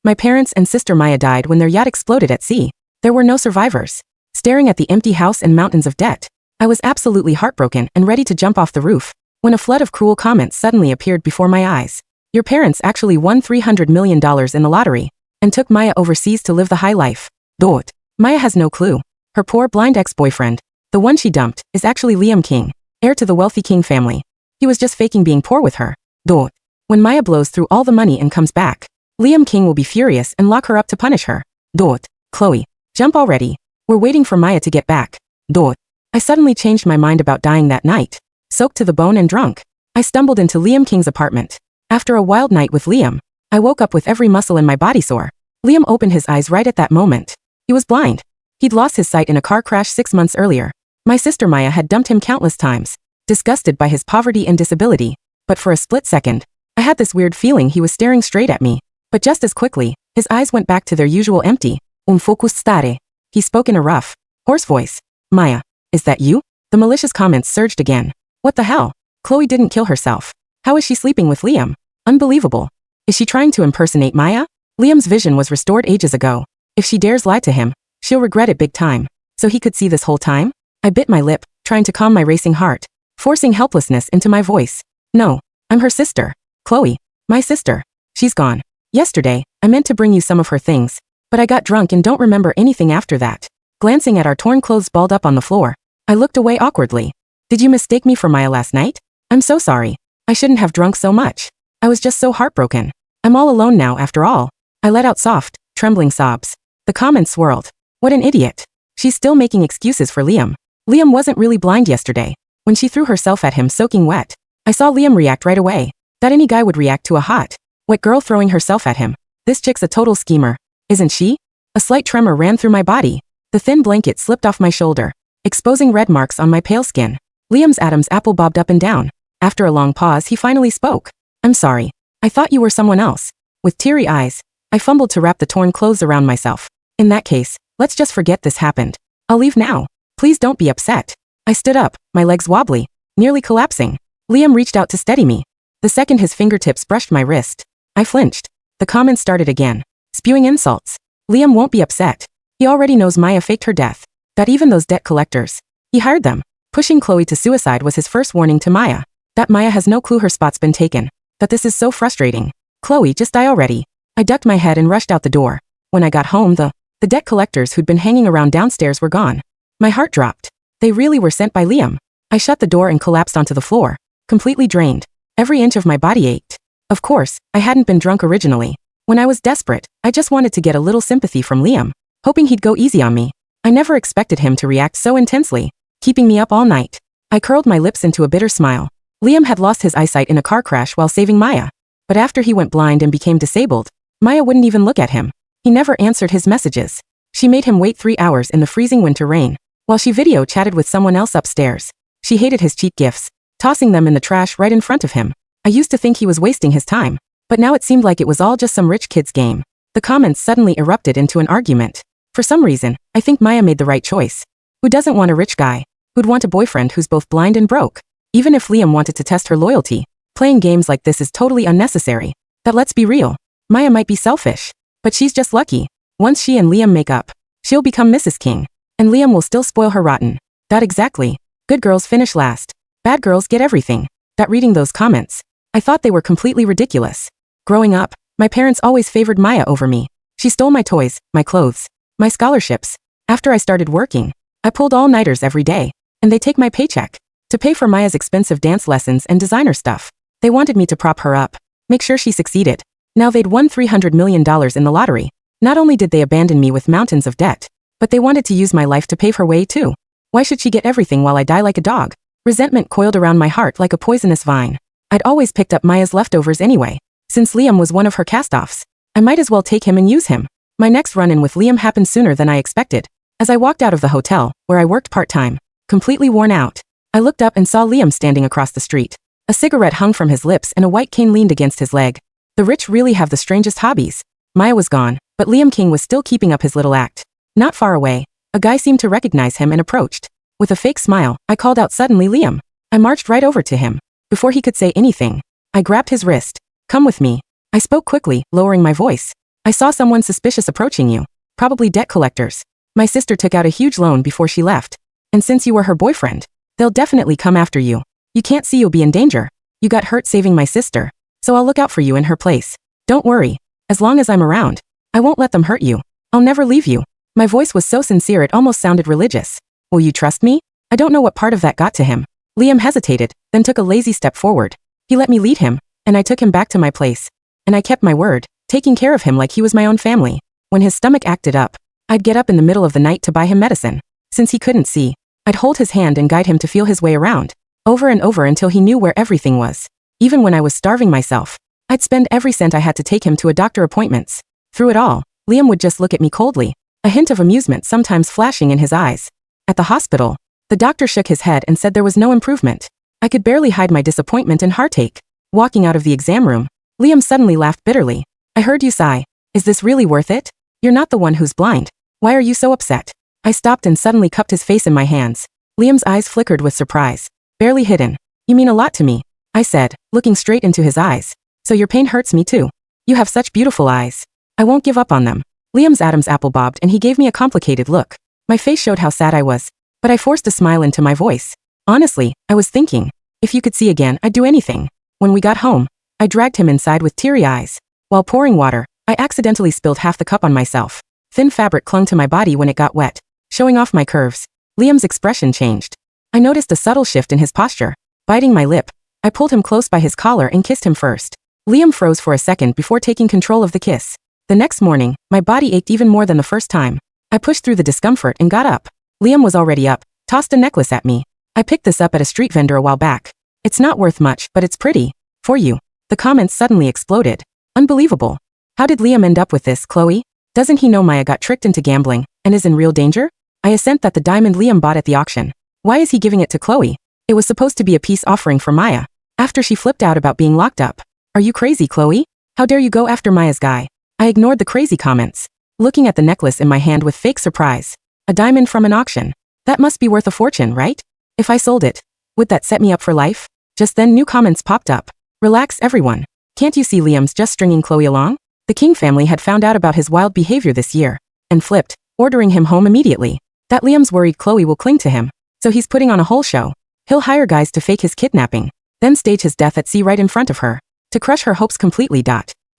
My parents and sister Maya died when their yacht exploded at sea. There were no survivors. Staring at the empty house and mountains of debt, I was absolutely heartbroken and ready to jump off the roof, when a flood of cruel comments suddenly appeared before my eyes. Your parents actually won $300 million in the lottery, and took Maya overseas to live the high life. Dot. Maya has no clue. Her poor blind ex-boyfriend, the one she dumped, is actually Liam King, heir to the wealthy King family. He was just faking being poor with her. Dot. When Maya blows through all the money and comes back, Liam King will be furious and lock her up to punish her. Dot. Chloe. Jump already. We're waiting for Maya to get back. Dot. I suddenly changed my mind about dying that night. Soaked to the bone and drunk, I stumbled into Liam King's apartment. After a wild night with Liam, I woke up with every muscle in my body sore. Liam opened his eyes right at that moment. He was blind. He'd lost his sight in a car crash 6 months earlier. My sister Maya had dumped him countless times, disgusted by his poverty and disability. But for a split second, I had this weird feeling he was staring straight at me. But just as quickly, his eyes went back to their usual empty. Focus stare. He spoke in a rough, hoarse voice. Maya, is that you? The malicious comments surged again. What the hell? Chloe didn't kill herself. How is she sleeping with Liam? Unbelievable. Is she trying to impersonate Maya? Liam's vision was restored ages ago. If she dares lie to him, she'll regret it big time. So he could see this whole time? I bit my lip, trying to calm my racing heart, forcing helplessness into my voice. No, I'm her sister. Chloe. My sister. She's gone. Yesterday, I meant to bring you some of her things, but I got drunk and don't remember anything after that. Glancing at our torn clothes balled up on the floor, I looked away awkwardly. Did you mistake me for Maya last night? I'm so sorry. I shouldn't have drunk so much. I was just so heartbroken. I'm all alone now after all. I let out soft, trembling sobs. The comments swirled. What an idiot. She's still making excuses for Liam. Liam wasn't really blind yesterday. When she threw herself at him soaking wet, I saw Liam react right away. That any guy would react to a hot, wet girl throwing herself at him. This chick's a total schemer, isn't she? A slight tremor ran through my body. The thin blanket slipped off my shoulder, exposing red marks on my pale skin. Liam's Adam's apple bobbed up and down. After a long pause, he finally spoke. I'm sorry. I thought you were someone else. With teary eyes, I fumbled to wrap the torn clothes around myself. In that case, let's just forget this happened. I'll leave now. Please don't be upset. I stood up, my legs wobbly, nearly collapsing. Liam reached out to steady me. The second his fingertips brushed my wrist, I flinched. The comments started again, spewing insults. Liam won't be upset. He already knows Maya faked her death. That even those debt collectors, he hired them. Pushing Chloe to suicide was his first warning to Maya. That Maya has no clue her spot's been taken. That this is so frustrating. Chloe, just die already. I ducked my head and rushed out the door. When I got home, the debt collectors who'd been hanging around downstairs were gone. My heart dropped. They really were sent by Liam. I shut the door and collapsed onto the floor, completely drained. Every inch of my body ached. Of course, I hadn't been drunk originally. When I was desperate, I just wanted to get a little sympathy from Liam, hoping he'd go easy on me. I never expected him to react so intensely, keeping me up all night. I curled my lips into a bitter smile. Liam had lost his eyesight in a car crash while saving Maya. But after he went blind and became disabled, Maya wouldn't even look at him. He never answered his messages. She made him wait 3 hours in the freezing winter rain, while she video chatted with someone else upstairs. She hated his cheap gifts, tossing them in the trash right in front of him. I used to think he was wasting his time, but now it seemed like it was all just some rich kid's game. The comments suddenly erupted into an argument. For some reason, I think Maya made the right choice. Who doesn't want a rich guy? Who'd want a boyfriend who's both blind and broke? Even if Liam wanted to test her loyalty, playing games like this is totally unnecessary. But let's be real. Maya might be selfish, but she's just lucky. Once she and Liam make up, she'll become Mrs. King, and Liam will still spoil her rotten. That exactly. Good girls finish last. Bad girls get everything. That reading those comments, I thought they were completely ridiculous. Growing up, my parents always favored Maya over me. She stole my toys, my clothes, my scholarships. After I started working, I pulled all-nighters every day, and they take my paycheck to pay for Maya's expensive dance lessons and designer stuff. They wanted me to prop her up, make sure she succeeded. Now they'd won $300 million in the lottery. Not only did they abandon me with mountains of debt, but they wanted to use my life to pave her way too. Why should she get everything while I die like a dog? Resentment coiled around my heart like a poisonous vine. I'd always picked up Maya's leftovers anyway. Since Liam was one of her cast-offs, I might as well take him and use him. My next run-in with Liam happened sooner than I expected. As I walked out of the hotel, where I worked part-time, completely worn out, I looked up and saw Liam standing across the street. A cigarette hung from his lips and a white cane leaned against his leg. The rich really have the strangest hobbies. Maya was gone, but Liam King was still keeping up his little act. Not far away, a guy seemed to recognize him and approached. With a fake smile, I called out suddenly, Liam. I marched right over to him. Before he could say anything, I grabbed his wrist. Come with me. I spoke quickly, lowering my voice. I saw someone suspicious approaching you. Probably debt collectors. My sister took out a huge loan before she left. And since you were her boyfriend, they'll definitely come after you. You can't see you'll be in danger. You got hurt saving my sister. So I'll look out for you in her place. Don't worry. As long as I'm around, I won't let them hurt you. I'll never leave you. My voice was so sincere it almost sounded religious. Will you trust me? I don't know what part of that got to him. Liam hesitated, then took a lazy step forward. He let me lead him, and I took him back to my place. And I kept my word, taking care of him like he was my own family. When his stomach acted up, I'd get up in the middle of the night to buy him medicine. Since he couldn't see, I'd hold his hand and guide him to feel his way around, over and over until he knew where everything was. Even when I was starving myself, I'd spend every cent I had to take him to a doctor appointments. Through it all, Liam would just look at me coldly, a hint of amusement sometimes flashing in his eyes. At the hospital, the doctor shook his head and said there was no improvement. I could barely hide my disappointment and heartache. Walking out of the exam room, Liam suddenly laughed bitterly. I heard you sigh. Is this really worth it? You're not the one who's blind. Why are you so upset? I stopped and suddenly cupped his face in my hands. Liam's eyes flickered with surprise, barely hidden. You mean a lot to me, I said, looking straight into his eyes. So your pain hurts me too. You have such beautiful eyes. I won't give up on them. Liam's Adam's apple bobbed and he gave me a complicated look. My face showed how sad I was, but I forced a smile into my voice. Honestly, I was thinking, if you could see again, I'd do anything. When we got home, I dragged him inside with teary eyes. While pouring water, I accidentally spilled half the cup on myself. Thin fabric clung to my body when it got wet, showing off my curves. Liam's expression changed. I noticed a subtle shift in his posture. Biting my lip, I pulled him close by his collar and kissed him first. Liam froze for a second before taking control of the kiss. The next morning, my body ached even more than the first time. I pushed through the discomfort and got up. Liam was already up, tossed a necklace at me. I picked this up at a street vendor a while back. It's not worth much, but it's pretty. For you. The comments suddenly exploded. Unbelievable. How did Liam end up with this, Chloe? Doesn't he know Maya got tricked into gambling and is in real danger? I assent that the diamond Liam bought at the auction. Why is he giving it to Chloe? It was supposed to be a peace offering for Maya. After she flipped out about being locked up. Are you crazy, Chloe? How dare you go after Maya's guy? I ignored the crazy comments, looking at the necklace in my hand with fake surprise. A diamond from an auction. That must be worth a fortune, right? If I sold it, would that set me up for life? Just then new comments popped up. Relax everyone. Can't you see Liam's just stringing Chloe along? The King family had found out about his wild behavior this year, and flipped, ordering him home immediately. That Liam's worried Chloe will cling to him, so he's putting on a whole show. He'll hire guys to fake his kidnapping, then stage his death at sea right in front of her, to crush her hopes completely.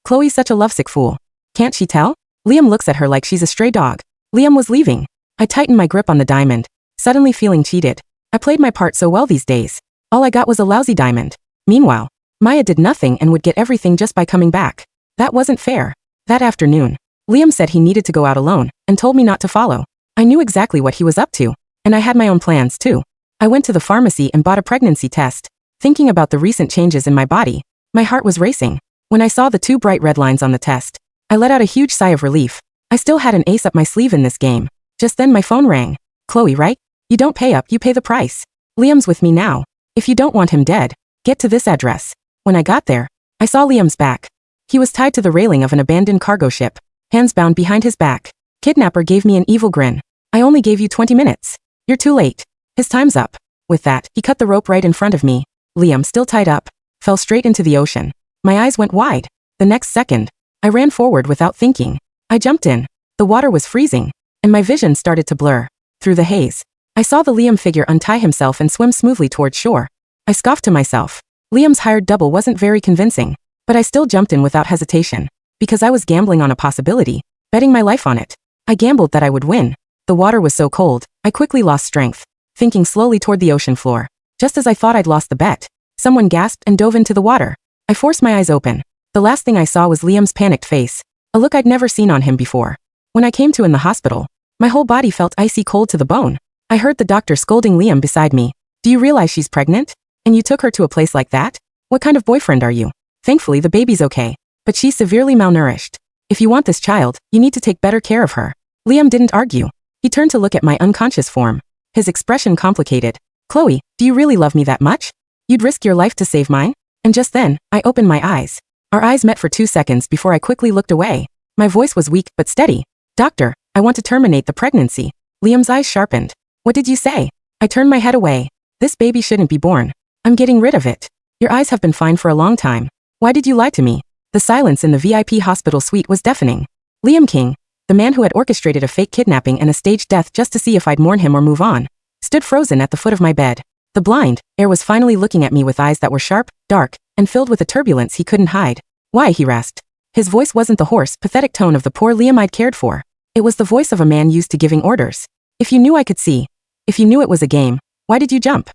Chloe's such a lovesick fool. Can't she tell? Liam looks at her like she's a stray dog. Liam was leaving. I tightened my grip on the diamond, suddenly feeling cheated. I played my part so well these days. All I got was a lousy diamond. Meanwhile, Maya did nothing and would get everything just by coming back. That wasn't fair. That afternoon, Liam said he needed to go out alone, and told me not to follow. I knew exactly what he was up to, and I had my own plans too. I went to the pharmacy and bought a pregnancy test. Thinking about the recent changes in my body, my heart was racing. When I saw the 2 bright red lines on the test, I let out a huge sigh of relief. I still had an ace up my sleeve in this game. Just then my phone rang. Chloe, right? You don't pay up, you pay the price. Liam's with me now. If you don't want him dead, get to this address. When I got there, I saw Liam's back. He was tied to the railing of an abandoned cargo ship, hands bound behind his back. Kidnapper gave me an evil grin. I only gave you 20 minutes. You're too late. His time's up. With that, he cut the rope right in front of me. Liam, still tied up, fell straight into the ocean. My eyes went wide. The next second, I ran forward without thinking. I jumped in. The water was freezing, and my vision started to blur. Through the haze, I saw the Liam figure untie himself and swim smoothly towards shore. I scoffed to myself. Liam's hired double wasn't very convincing, but I still jumped in without hesitation, because I was gambling on a possibility, betting my life on it. I gambled that I would win. The water was so cold, I quickly lost strength, thinking slowly toward the ocean floor. Just as I thought I'd lost the bet, someone gasped and dove into the water. I forced my eyes open. The last thing I saw was Liam's panicked face, a look I'd never seen on him before. When I came to in the hospital, my whole body felt icy cold to the bone. I heard the doctor scolding Liam beside me. Do you realize she's pregnant? And you took her to a place like that? What kind of boyfriend are you? Thankfully the baby's okay, but she's severely malnourished. If you want this child, you need to take better care of her. Liam didn't argue. He turned to look at my unconscious form. His expression complicated. Chloe, do you really love me that much? You'd risk your life to save mine? And just then, I opened my eyes. Our eyes met for 2 seconds before I quickly looked away. My voice was weak but steady. Doctor, I want to terminate the pregnancy. Liam's eyes sharpened. What did you say? I turned my head away. This baby shouldn't be born. I'm getting rid of it. Your eyes have been fine for a long time. Why did you lie to me? The silence in the VIP hospital suite was deafening. Liam King, the man who had orchestrated a fake kidnapping and a staged death just to see if I'd mourn him or move on, stood frozen at the foot of my bed. The blind, air was finally looking at me with eyes that were sharp, dark, and filled with a turbulence he couldn't hide. Why, he rasped. His voice wasn't the hoarse, pathetic tone of the poor Liam I'd cared for. It was the voice of a man used to giving orders. If you knew I could see, if you knew it was a game, why did you jump?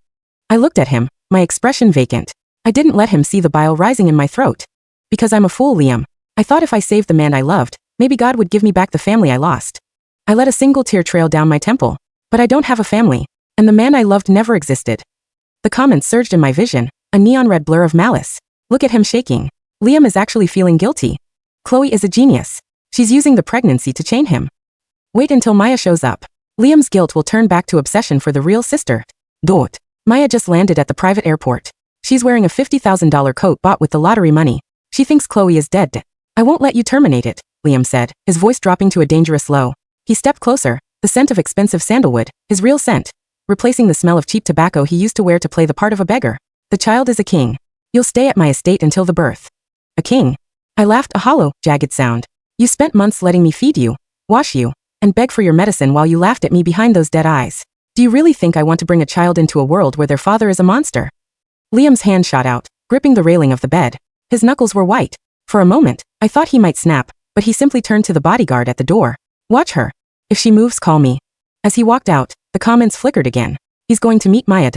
I looked at him, my expression vacant. I didn't let him see the bile rising in my throat. Because I'm a fool, Liam. I thought if I saved the man I loved, maybe God would give me back the family I lost. I let a single tear trail down my temple. But I don't have a family, and the man I loved never existed. The comments surged in my vision, a neon red blur of malice. Look at him shaking. Liam is actually feeling guilty. Chloe is a genius. She's using the pregnancy to chain him. Wait until Maya shows up. Liam's guilt will turn back to obsession for the real sister. Dot. Maya just landed at the private airport. She's wearing a $50,000 coat bought with the lottery money. She thinks Chloe is dead. I won't let you terminate it, Liam said, his voice dropping to a dangerous low. He stepped closer, the scent of expensive sandalwood, his real scent, replacing the smell of cheap tobacco he used to wear to play the part of a beggar. The child is a king. You'll stay at my estate until the birth. A king. I laughed, a hollow, jagged sound. You spent months letting me feed you, wash you, and beg for your medicine while you laughed at me behind those dead eyes. Do you really think I want to bring a child into a world where their father is a monster? Liam's hand shot out, gripping the railing of the bed. His knuckles were white. For a moment, I thought he might snap, but he simply turned to the bodyguard at the door. Watch her. If she moves, call me. As he walked out, the comments flickered again. He's going to meet Maya.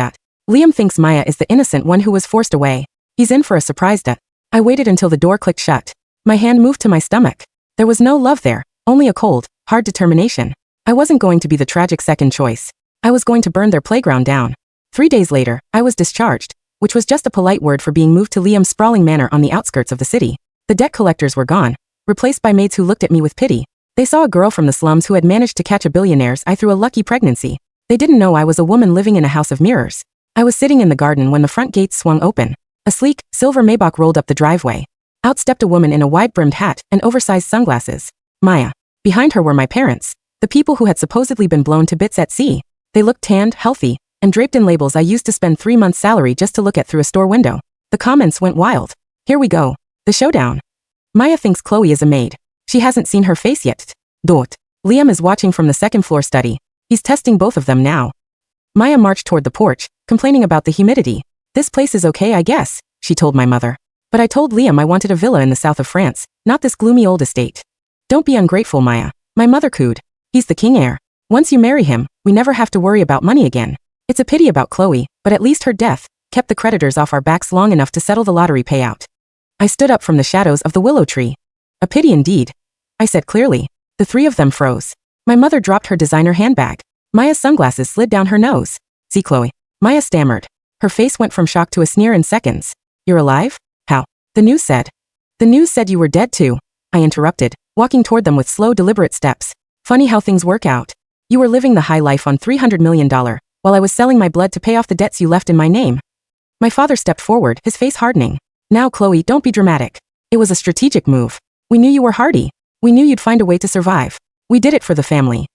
Liam thinks Maya is the innocent one who was forced away. He's in for a surprise. I waited until the door clicked shut. My hand moved to my stomach. There was no love there, only a cold, hard determination. I wasn't going to be the tragic second choice. I was going to burn their playground down. 3 days later, I was discharged, which was just a polite word for being moved to Liam's sprawling manor on the outskirts of the city. The debt collectors were gone, replaced by maids who looked at me with pity. They saw a girl from the slums who had managed to catch a billionaire's eye through a lucky pregnancy. They didn't know I was a woman living in a house of mirrors. I was sitting in the garden when the front gates swung open. A sleek, silver Maybach rolled up the driveway. Out stepped a woman in a wide-brimmed hat and oversized sunglasses. Maya. Behind her were my parents, the people who had supposedly been blown to bits at sea. They looked tanned, healthy, and draped in labels I used to spend 3 months' salary just to look at through a store window. The comments went wild. Here we go. The showdown. Maya thinks Chloe is a maid. She hasn't seen her face yet. Dot. Liam is watching from the second-floor study. He's testing both of them now. Maya marched toward the porch, complaining about the humidity. This place is okay, I guess, she told my mother. But I told Liam I wanted a villa in the south of France, not this gloomy old estate. Don't be ungrateful, Maya. My mother cooed. He's the king heir. Once you marry him, we never have to worry about money again. It's a pity about Chloe, but at least her death kept the creditors off our backs long enough to settle the lottery payout. I stood up from the shadows of the willow tree. A pity indeed, I said clearly. The three of them froze. My mother dropped her designer handbag. Maya's sunglasses slid down her nose. See, Chloe. Maya stammered. Her face went from shock to a sneer in seconds. You're alive? How? The news said. The news said you were dead too, I interrupted, walking toward them with slow, deliberate steps. Funny how things work out. You were living the high life on $300 million, while I was selling my blood to pay off the debts you left in my name. My father stepped forward, his face hardening. Now, Chloe, don't be dramatic. It was a strategic move. We knew you were hardy. We knew you'd find a way to survive. We did it for the family.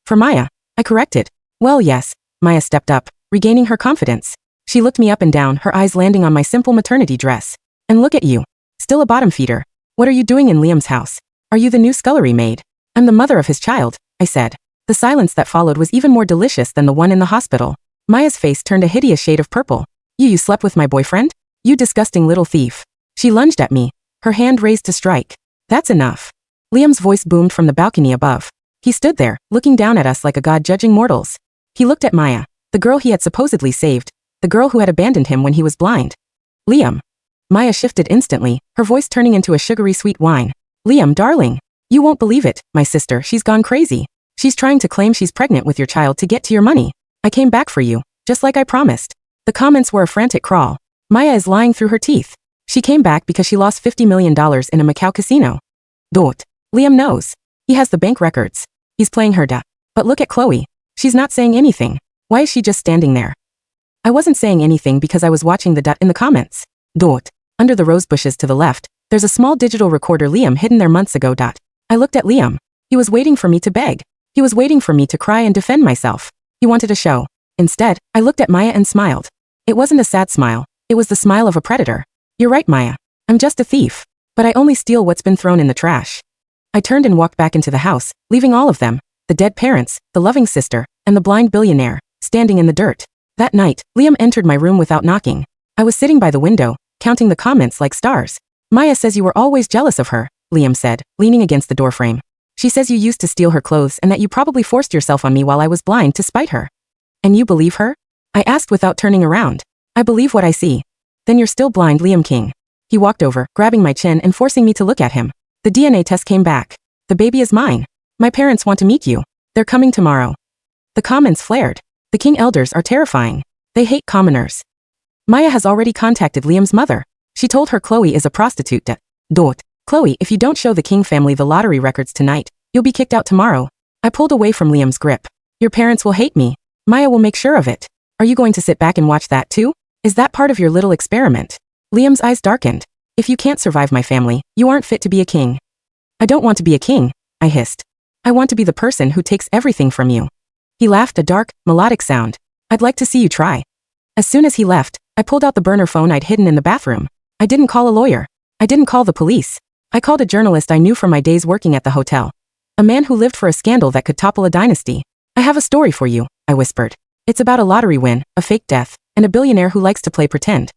For Maya, I corrected. Well, yes. Maya stepped up, regaining her confidence. She looked me up and down, her eyes landing on my simple maternity dress. And look at you. Still a bottom feeder. What are you doing in Liam's house? Are you the new scullery maid? I'm the mother of his child, I said. The silence that followed was even more delicious than the one in the hospital. Maya's face turned a hideous shade of purple. You slept with my boyfriend? You disgusting little thief. She lunged at me, her hand raised to strike. That's enough. Liam's voice boomed from the balcony above. He stood there, looking down at us like a god judging mortals. He looked at Maya, the girl he had supposedly saved, the girl who had abandoned him when he was blind. Liam. Maya shifted instantly, her voice turning into a sugary sweet whine. Liam, darling. You won't believe it, my sister, she's gone crazy. She's trying to claim she's pregnant with your child to get to your money. I came back for you, just like I promised. The comments were a frantic crawl. Maya is lying through her teeth. She came back because she lost $50 million in a Macau casino. Dot. Liam knows. He has the bank records. He's playing her. But look at Chloe. She's not saying anything. Why is she just standing there? I wasn't saying anything because I was watching the in the comments. Dot. Under the rose bushes to the left, there's a small digital recorder Liam hidden there months ago. I looked at Liam. He was waiting for me to beg. He was waiting for me to cry and defend myself. He wanted a show. Instead, I looked at Maya and smiled. It wasn't a sad smile. It was the smile of a predator. You're right, Maya. I'm just a thief. But I only steal what's been thrown in the trash. I turned and walked back into the house, leaving all of them, the dead parents, the loving sister, and the blind billionaire, standing in the dirt. That night, Liam entered my room without knocking. I was sitting by the window, counting the comments like stars. Maya says you were always jealous of her, Liam said, leaning against the doorframe. She says you used to steal her clothes and that you probably forced yourself on me while I was blind to spite her. And you believe her? I asked without turning around. I believe what I see. Then you're still blind, Liam King. He walked over, grabbing my chin and forcing me to look at him. The DNA test came back. The baby is mine. My parents want to meet you. They're coming tomorrow. The comments flared. The King elders are terrifying. They hate commoners. Maya has already contacted Liam's mother. She told her Chloe is a prostitute. Chloe, if you don't show the King family the lottery records tonight, you'll be kicked out tomorrow. I pulled away from Liam's grip. Your parents will hate me. Maya will make sure of it. Are you going to sit back and watch that too? Is that part of your little experiment? Liam's eyes darkened. If you can't survive my family, you aren't fit to be a king. I don't want to be a king, I hissed. I want to be the person who takes everything from you. He laughed, a dark, melodic sound. I'd like to see you try. As soon as he left, I pulled out the burner phone I'd hidden in the bathroom. I didn't call a lawyer. I didn't call the police. I called a journalist I knew from my days working at the hotel. A man who lived for a scandal that could topple a dynasty. I have a story for you, I whispered. It's about a lottery win, a fake death, and a billionaire who likes to play pretend.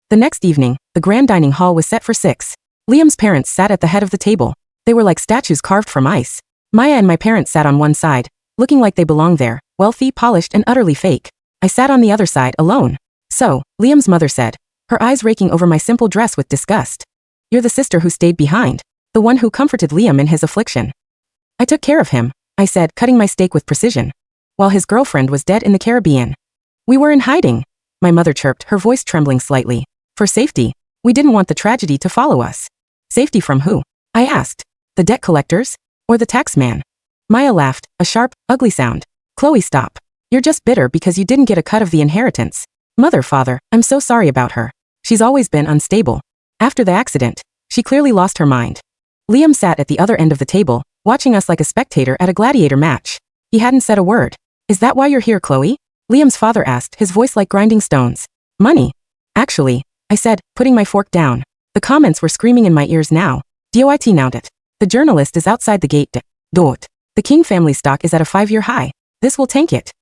The next evening, the grand dining hall was set for 6. Liam's parents sat at the head of the table. They were like statues carved from ice. Maya and my parents sat on one side, looking like they belonged there, wealthy, polished, and utterly fake. I sat on the other side, alone. So, Liam's mother said, her eyes raking over my simple dress with disgust. You're the sister who stayed behind. The one who comforted Liam in his affliction. I took care of him, I said, cutting my steak with precision. While his girlfriend was dead in the Caribbean. We were in hiding. My mother chirped, her voice trembling slightly. For safety. We didn't want the tragedy to follow us. Safety from who? I asked. The debt collectors? Or the taxman? Maya laughed, a sharp, ugly sound. Chloe, stop. You're just bitter because you didn't get a cut of the inheritance. Mother, father, I'm so sorry about her. She's always been unstable. After the accident, she clearly lost her mind. Liam sat at the other end of the table, watching us like a spectator at a gladiator match. He hadn't said a word. Is that why you're here, Chloe? Liam's father asked, his voice like grinding stones. Money. Actually, I said, putting my fork down. The comments were screaming in my ears now. DOIT now it. The journalist is outside the gate. The King family stock is at a 5-year high. This will tank it.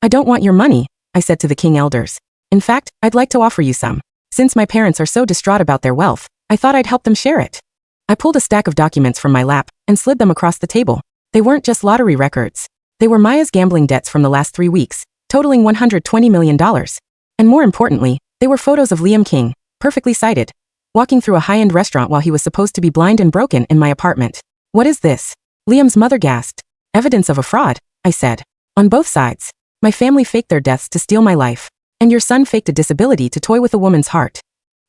I don't want your money, I said to the King elders. In fact, I'd like to offer you some. Since my parents are so distraught about their wealth, I thought I'd help them share it. I pulled a stack of documents from my lap and slid them across the table. They weren't just lottery records. They were Maya's gambling debts from the last 3 weeks, totaling $120 million. And more importantly, they were photos of Liam King, perfectly sighted, walking through a high-end restaurant while he was supposed to be blind and broken in my apartment. What is this? Liam's mother gasped. Evidence of a fraud, I said. On both sides. My family faked their deaths to steal my life. And your son faked a disability to toy with a woman's heart.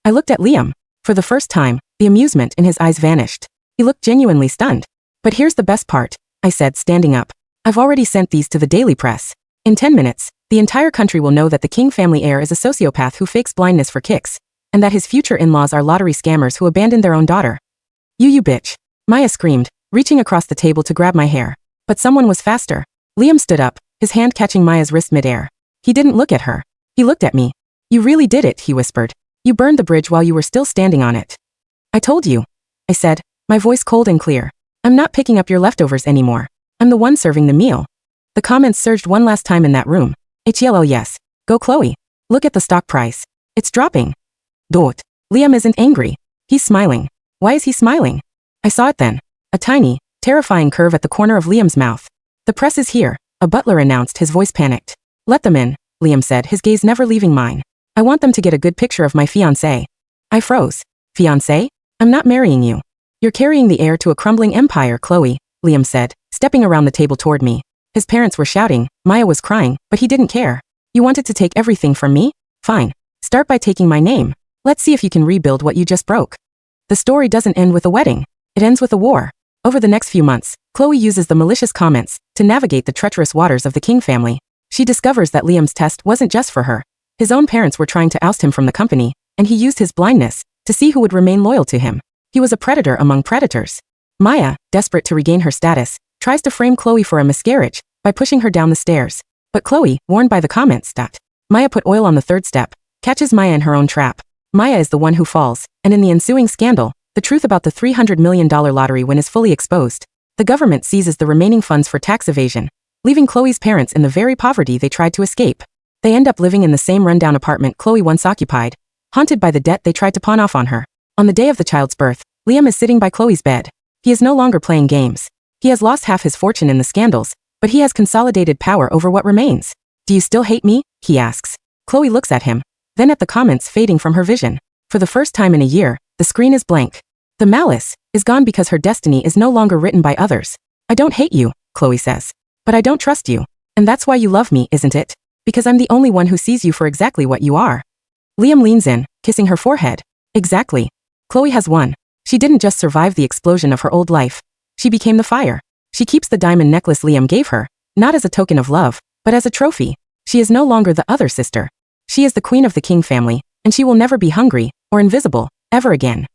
I looked at Liam. For the first time, the amusement in his eyes vanished. He looked genuinely stunned. But here's the best part, I said, standing up. I've already sent these to the daily press. In 10 minutes, the entire country will know that the King family heir is a sociopath who fakes blindness for kicks, and that his future in-laws are lottery scammers who abandoned their own daughter. You bitch. Maya screamed, reaching across the table to grab my hair. But someone was faster. Liam stood up, his hand catching Maya's wrist midair. He didn't look at her. He looked at me. You really did it, he whispered. You burned the bridge while you were still standing on it. I told you. I said, my voice cold and clear. I'm not picking up your leftovers anymore. I'm the one serving the meal. The comments surged one last time in that room. HLO yes. Go Chloe. Look at the stock price. It's dropping. Liam isn't angry. He's smiling. Why is he smiling? I saw it then. A tiny, terrifying curve at the corner of Liam's mouth. The press is here, a butler announced, his voice panicked. Let them in, Liam said, his gaze never leaving mine. I want them to get a good picture of my fiancé. I froze. Fiancé? I'm not marrying you. You're carrying the heir to a crumbling empire, Chloe, Liam said, stepping around the table toward me. His parents were shouting, Maya was crying, but he didn't care. You wanted to take everything from me? Fine. Start by taking my name. Let's see if you can rebuild what you just broke. The story doesn't end with a wedding. It ends with a war. Over the next few months, Chloe uses the malicious comments to navigate the treacherous waters of the King family. She discovers that Liam's test wasn't just for her. His own parents were trying to oust him from the company, and he used his blindness to see who would remain loyal to him. He was a predator among predators. Maya, desperate to regain her status, tries to frame Chloe for a miscarriage by pushing her down the stairs. But Chloe, warned by the comments that Maya put oil on the 3rd step, catches Maya in her own trap. Maya is the one who falls, and in the ensuing scandal, The truth about the $300 million lottery win is fully exposed. The government seizes the remaining funds for tax evasion, leaving Chloe's parents in the very poverty they tried to escape. They end up living in the same rundown apartment Chloe once occupied, haunted by the debt they tried to pawn off on her. On the day of the child's birth, Liam is sitting by Chloe's bed. He is no longer playing games. He has lost half his fortune in the scandals, but he has consolidated power over what remains. Do you still hate me? He asks. Chloe looks at him, then at the comments fading from her vision. For the first time in a year, the screen is blank. The malice is gone because her destiny is no longer written by others. I don't hate you, Chloe says. But I don't trust you. And that's why you love me, isn't it? Because I'm the only one who sees you for exactly what you are. Liam leans in, kissing her forehead. Exactly. Chloe has won. She didn't just survive the explosion of her old life. She became the fire. She keeps the diamond necklace Liam gave her, not as a token of love, but as a trophy. She is no longer the other sister. She is the queen of the King family, and she will never be hungry or invisible, ever again.